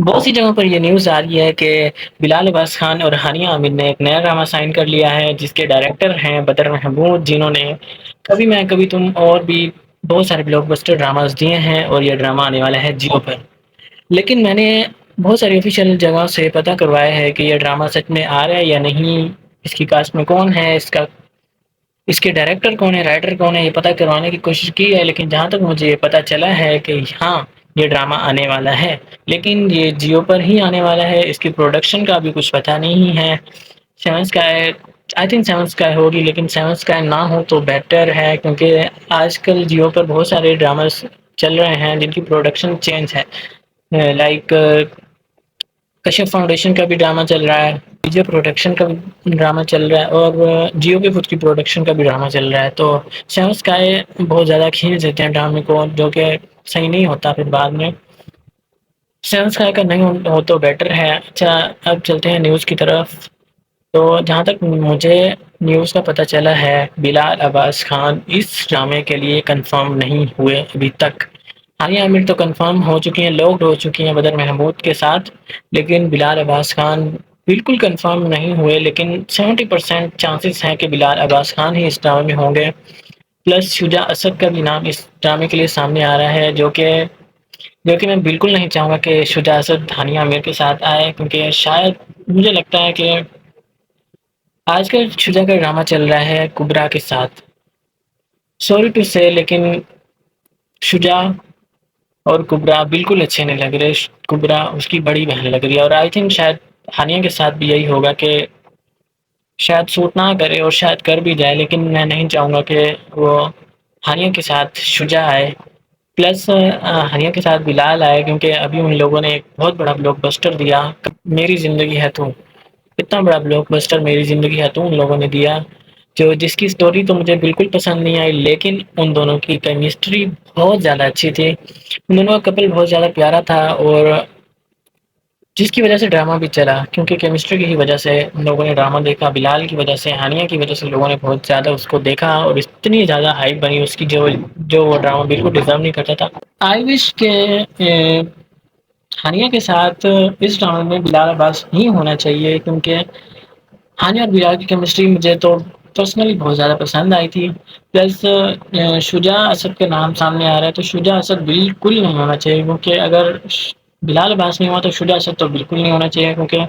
بہت سی جگہوں پر یہ نیوز آ رہی ہے کہ بلال عباس خان اور ہانیہ عامر نے ایک نیا ڈرامہ سائن کر لیا ہے، جس کے ڈائریکٹر ہیں بدر محمود، جنہوں نے کبھی میں کبھی تم اور بھی بہت سارے بلاک بسٹر ڈراماز دیے ہیں، اور یہ ڈرامہ آنے والا ہے جیو پر۔ لیکن میں نے بہت ساری آفیشیل جگہوں سے پتہ کروایا ہے کہ یہ ڈرامہ سچ میں آ رہا ہے یا نہیں، اس کی کاسٹ میں کون ہے، اس کے ڈائریکٹر کون ہے، رائٹر کون ہے، یہ پتہ کروانے کی کوشش کی ہے۔ لیکن جہاں تک مجھے یہ پتہ چلا ہے کہ ہاں، یہ ڈرامہ آنے والا ہے، لیکن یہ جیو پر ہی آنے والا ہے۔ اس کی پروڈکشن کا بھی کچھ پتہ نہیں ہے۔ Seven sky, I think seven sky ہوگی، لیکن سیون اسکائی نہ ہو تو بیٹر ہے، کیونکہ آج کل جیو پر بہت سارے ڈراماز چل رہے ہیں جن کی پروڈکشن چینج ہے، لائک کشف فاؤنڈیشن کا بھی ڈرامہ چل رہا ہے، وجے پروڈکشن کا بھی ڈرامہ چل رہا ہے، اور جیو کی خود کی پروڈکشن کا بھی ڈرامہ چل رہا ہے۔ تو سیون اسکائی بہت زیادہ کھینچ دیتے ہیں ڈرامے کو، جو کہ صحیح نہیں ہوتا پھر بعد میں۔ سیون اسکائی کا نہیں ہو تو بیٹر ہے۔ اچھا، اب چلتے ہیں نیوز کی طرف۔ تو جہاں تک مجھے نیوز کا پتہ چلا ہے، بلال عباس خان اس ڈرامے کے لیے کنفرم نہیں ہوئے ابھی تک۔ ہانیہ عامر تو کنفرم ہو چکی ہیں، لوگڈ ہو چکی ہیں بدر محمود کے ساتھ، لیکن بلال عباس خان بالکل کنفرم نہیں ہوئے۔ لیکن 70% چانسز ہیں کہ بلال عباس خان ہی اس ڈرامے میں ہوں گے۔ پلس شجاع اسد کا بھی نام اس ڈرامے کے لیے سامنے آ رہا ہے، جو کہ میں بالکل نہیں چاہوں گا کہ شجاع اسد ہانیہ عامر کے ساتھ آئے، کیونکہ شاید مجھے لگتا ہے کہ آج کل شجاع کا ڈرامہ چل رہا ہے کبرا کے ساتھ، سوری ٹو سے، لیکن شجاع اور کبرا بالکل اچھے نہیں لگ رہے۔ کبرا اس کی بڑی بہن لگ رہی ہے، اور آئی تھنک شاید ہانیہ کے ساتھ بھی یہی ہوگا کہ شاید سوٹ نہ کرے، اور شاید کر بھی جائے، لیکن میں نہیں چاہوں گا کہ وہ ہانیہ کے ساتھ شجاع آئے، پلس ہانیہ کے ساتھ بلال آئے، کیونکہ ابھی ان لوگوں نے ایک بہت بڑا بلاک بسٹر دیا، میری زندگی ہے تو۔ اتنا بڑا بلاک بسٹر میری زندگی ہے تو ان لوگوں نے دیا، جس کی سٹوری تو مجھے بالکل پسند نہیں آئی، لیکن ان دونوں کی کیمسٹری بہت زیادہ اچھی تھی۔ ان دونوں کا کپل بہت زیادہ پیارا تھا، اور جس کی وجہ سے ڈرامہ بھی چلا، کیونکہ کیمسٹری کی ہی وجہ سے لوگوں نے ڈرامہ دیکھا، بلال کی وجہ سے، ہانیہ کی وجہ سے لوگوں نے بہت زیادہ اس کو دیکھا، اور اتنی زیادہ ہائپ بنی اس کی، جو وہ ڈرامہ بالکل ڈیزرو نہیں کرتا تھا۔ آئی وش کہ ہانیہ کے ساتھ اس ڈرامے میں بلال عباس ہی ہونا چاہیے، کیونکہ ہانیہ اور بلال کی کیمسٹری مجھے تو پرسنلی بہت زیادہ پسند آئی تھی۔ پلس شجاع اسد کا نام سامنے آ رہا ہے، تو شجاع اسد بالکل نہیں ہونا چاہیے، کیونکہ اگر بلال عباس نہیں ہوا تو شجاع اسد تو بالکل نہیں ہونا چاہیے، کیونکہ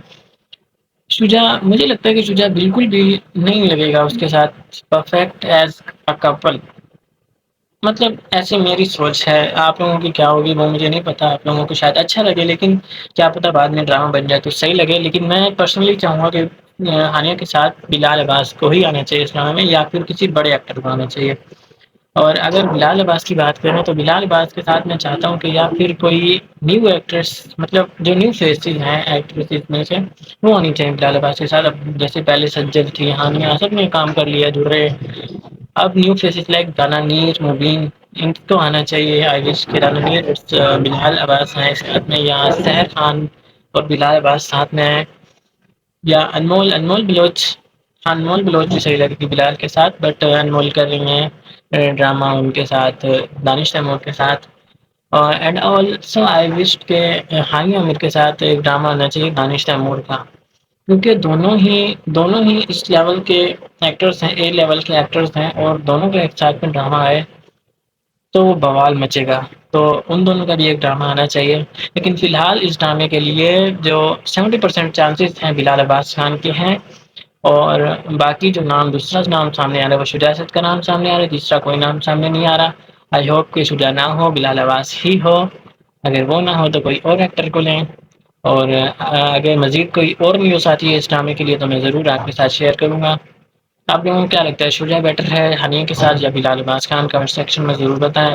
شجاع، مجھے لگتا ہے کہ شجاع بالکل بھی نہیں لگے گا اس کے ساتھ پرفیکٹ ایز اے کپل۔ مطلب ایسی میری سوچ ہے، آپ لوگوں کی کیا ہوگی وہ مجھے نہیں پتا، آپ لوگوں کو شاید اچھا لگے، لیکن کیا پتا بعد میں ڈرامہ بن جائے تو صحیح لگے۔ لیکن میں پرسنلی چاہوں گا کہ ہانیہ کے ساتھ بلال عباس کو ہی آنا چاہیے اس ڈرامے میں، یا پھر کسی بڑے ایکٹر کو آنا چاہیے۔ اور اگر بلال عباس کی بات کریں تو بلال عباس کے ساتھ میں چاہتا ہوں کہ یا پھر کوئی نیو ایکٹریس، مطلب جو نیو فیسز ہیں ایکٹریسز میں سے، وہ ہونی چاہیے بلال عباس کے ساتھ۔ اب جیسے پہلے سجاد تھی، ہانیہ، سب نے کام کر لیا دورے، اب نیو فیسز لائک دانا نیر، مبین، ان کو آنا چاہیے۔ آئی وش کہ دانا نیر بلال عباس ہیں اس ساتھ میں، یا سحر خان اور بلال عباس ساتھ میں ہیں، یا انمول بلوچ، انمول بلوچ بھی صحیح لگے گی بلال کے ساتھ، بٹ انمول کر رہی ہیں ڈرامہ ان کے ساتھ، دانش تیمور کے ساتھ۔ اینڈ آلسو آئی وش کہ ہانیہ عامر کے ساتھ ایک ڈرامہ آنا چاہیے دانش تیمور کا، کیونکہ دونوں ہی اس لیول کے ایکٹرز ہیں، اے لیول کے ایکٹرز ہیں، اور دونوں کے ایک ساتھ میں ڈرامہ آئے تو وہ بوال مچے گا۔ تو ان دونوں کا بھی ایک ڈرامہ آنا چاہیے۔ لیکن فی الحال اس ڈرامے کے لیے جو 70% چانسز ہیں بلال عباس خان کے ہیں، اور باقی جو دوسرا نام سامنے آ رہا ہے وہ شجاع اسد کا نام سامنے آ رہا ہے، تیسرا کوئی نام سامنے نہیں آ رہا۔ آئی ہوپ کہ شجاع نہ ہو، بلال عباس ہی ہو، اگر وہ نہ ہو تو کوئی اور ایکٹر کو لیں۔ اور اگر مزید کوئی اور نیوز آتی ہے اس ڈرامے کے لیے تو میں ضرور آپ کے ساتھ شیئر کروں گا۔ آپ لوگوں کو کیا لگتا ہے، شجاع بیٹر ہے ہانیہ کے ساتھ یا بلال عباس خان؟ کمنٹ سیکشن میں ضرور بتائیں۔